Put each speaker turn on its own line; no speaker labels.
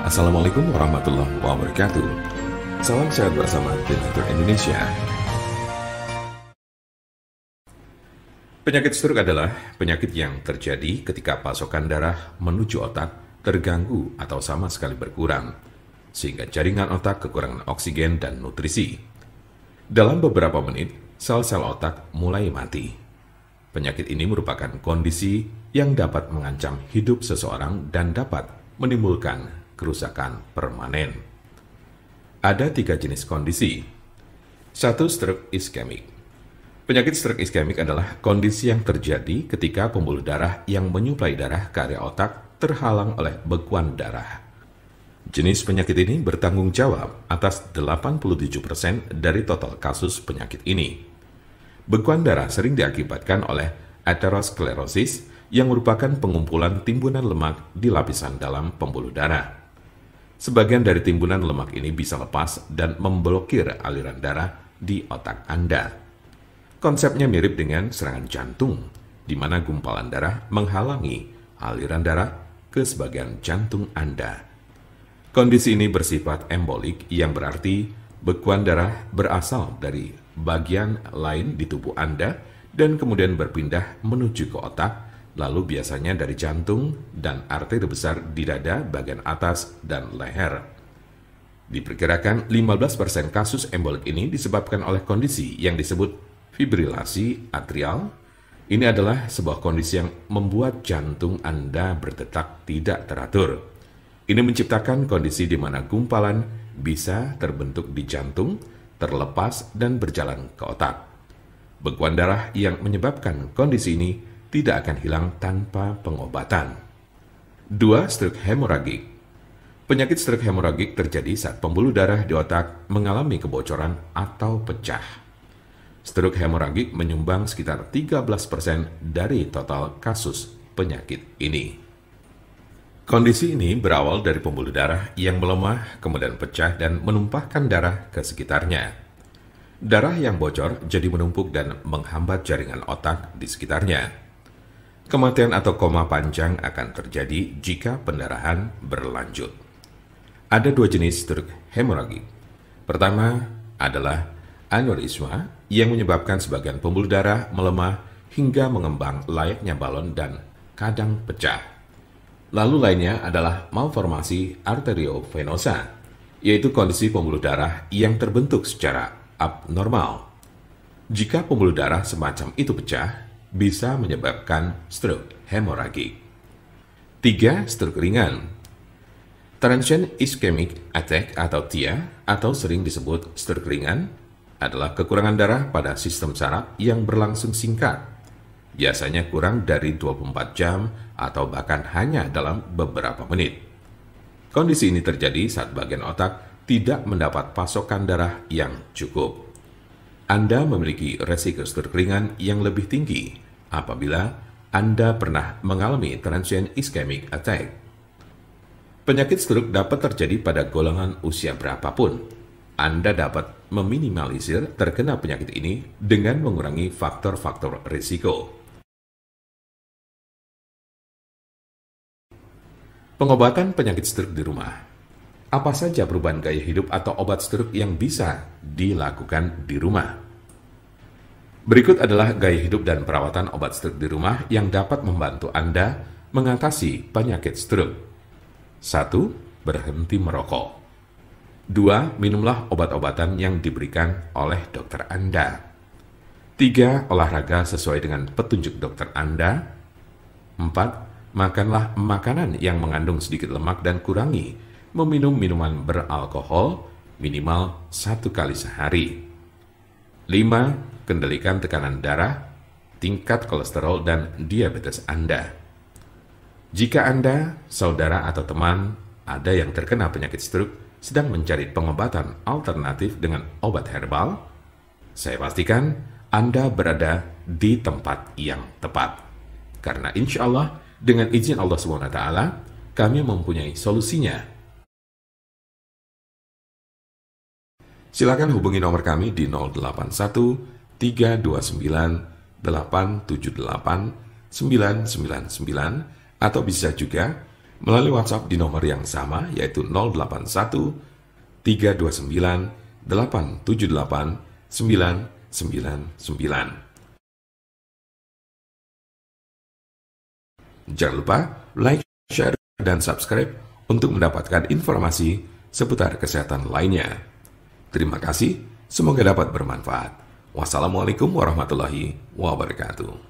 Assalamualaikum warahmatullahi wabarakatuh. Salam sehat bersama Denatur Indonesia. Penyakit stroke adalah penyakit yang terjadi ketika pasokan darah menuju otak terganggu atau sama sekali berkurang, sehingga jaringan otak kekurangan oksigen dan nutrisi. Dalam beberapa menit, sel-sel otak mulai mati. Penyakit ini merupakan kondisi yang dapat mengancam hidup seseorang dan dapat menimbulkan kerusakan permanen. Ada 3 jenis kondisi. 1. Stroke iskemik. Penyakit stroke iskemik adalah kondisi yang terjadi ketika pembuluh darah yang menyuplai darah ke area otak terhalang oleh bekuan darah. Jenis penyakit ini bertanggung jawab atas 87% dari total kasus penyakit ini. Bekuan darah sering diakibatkan oleh aterosklerosis yang merupakan pengumpulan timbunan lemak di lapisan dalam pembuluh darah. Sebagian dari timbunan lemak ini bisa lepas dan memblokir aliran darah di otak Anda. Konsepnya mirip dengan serangan jantung, di mana gumpalan darah menghalangi aliran darah ke sebagian jantung Anda. Kondisi ini bersifat embolik, yang berarti bekuan darah berasal dari bagian lain di tubuh Anda dan kemudian berpindah menuju ke otak, lalu biasanya dari jantung dan arteri besar di dada bagian atas dan leher. Diperkirakan 15% kasus embolik ini disebabkan oleh kondisi yang disebut fibrilasi atrial. Ini adalah sebuah kondisi yang membuat jantung Anda berdetak tidak teratur. Ini menciptakan kondisi di mana gumpalan bisa terbentuk di jantung, terlepas dan berjalan ke otak. Bekuan darah yang menyebabkan kondisi ini tidak akan hilang tanpa pengobatan. 2. Stroke hemoragik. Penyakit stroke hemoragik terjadi saat pembuluh darah di otak mengalami kebocoran atau pecah. Stroke hemoragik menyumbang sekitar 13% dari total kasus penyakit ini. Kondisi ini berawal dari pembuluh darah yang melemah, kemudian pecah dan menumpahkan darah ke sekitarnya. Darah yang bocor jadi menumpuk dan menghambat jaringan otak di sekitarnya. Kematian atau koma panjang akan terjadi jika pendarahan berlanjut. Ada 2 jenis stroke hemoragik. Pertama adalah aneurisma yang menyebabkan sebagian pembuluh darah melemah hingga mengembang layaknya balon dan kadang pecah. Lalu lainnya adalah malformasi arteriovenosa, yaitu kondisi pembuluh darah yang terbentuk secara abnormal. Jika pembuluh darah semacam itu pecah, bisa menyebabkan stroke hemoragik. 3. Stroke ringan. Transient ischemic attack atau TIA, atau sering disebut stroke ringan, adalah kekurangan darah pada sistem saraf yang berlangsung singkat, biasanya kurang dari 24 jam atau bahkan hanya dalam beberapa menit. Kondisi ini terjadi saat bagian otak tidak mendapat pasokan darah yang cukup. Anda memiliki resiko stroke ringan yang lebih tinggi apabila Anda pernah mengalami transient ischemic attack. Penyakit stroke dapat terjadi pada golongan usia berapapun. Anda dapat meminimalisir terkena penyakit ini dengan mengurangi faktor-faktor risiko. Pengobatan penyakit stroke di rumah. Apa saja perubahan gaya hidup atau obat stroke yang bisa dilakukan di rumah? Berikut adalah gaya hidup dan perawatan obat stroke di rumah yang dapat membantu Anda mengatasi penyakit stroke. 1. Berhenti merokok. 2. Minumlah obat-obatan yang diberikan oleh dokter Anda. 3. Olahraga sesuai dengan petunjuk dokter Anda. 4. Makanlah makanan yang mengandung sedikit lemak dan kurangi meminum minuman beralkohol minimal 1 kali sehari. 5. Kendalikan tekanan darah, tingkat kolesterol, dan diabetes Anda. Jika Anda, saudara, atau teman ada yang terkena penyakit stroke sedang mencari pengobatan alternatif dengan obat herbal, saya pastikan Anda berada di tempat yang tepat. Karena insya Allah, dengan izin Allah SWT, kami mempunyai solusinya. Silakan hubungi nomor kami di 081 329 878 999 atau bisa juga melalui WhatsApp di nomor yang sama, yaitu 081 329 878 999. Jangan lupa like, share, dan subscribe untuk mendapatkan informasi seputar kesehatan lainnya. Terima kasih, semoga dapat bermanfaat. Wassalamualaikum warahmatullahi wabarakatuh.